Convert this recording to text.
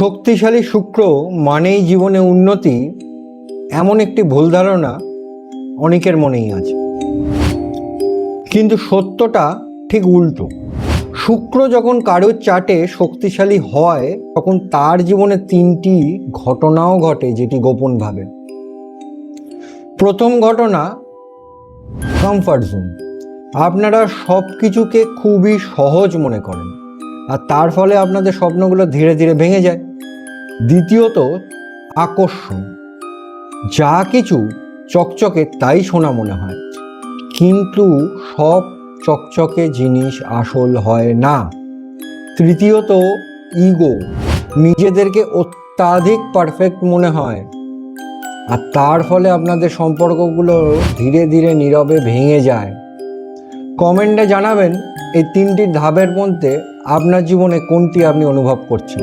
শক্তিশালী শুক্র মানেই জীবনে উন্নতি, এমন একটি ভুল ধারণা অনেকের মনেই আছে। কিন্তু সত্যটা ঠিক উল্টো। শুক্র যখন কারোর চার্টে শক্তিশালী হয় তখন তার জীবনে তিনটি ঘটনাও ঘটে, যেটি গোপনভাবে। প্রথম ঘটনা, কমফর্ট জোন। আপনারা সব কিছুকে খুবই সহজ মনে করেন আর তার ফলে আপনাদের স্বপ্নগুলো ধীরে ধীরে ভেঙে যায়। দ্বিতীয়ত, আকর্ষণ। যা কিছু চকচকে তাই সোনা মনে হয়, কিন্তু সব চকচকে জিনিস আসল হয় না। তৃতীয়ত, ইগো। নিজেদেরকে অত্যাধিক পারফেক্ট মনে হয় আর তার ফলে আপনাদের সম্পর্কগুলো ধীরে ধীরে নীরবে ভেঙে যায়। কমেন্টে জানাবেন এই তিনটি ধাপের মধ্যে আপনার জীবনে কোনটি আপনি অনুভব করছেন।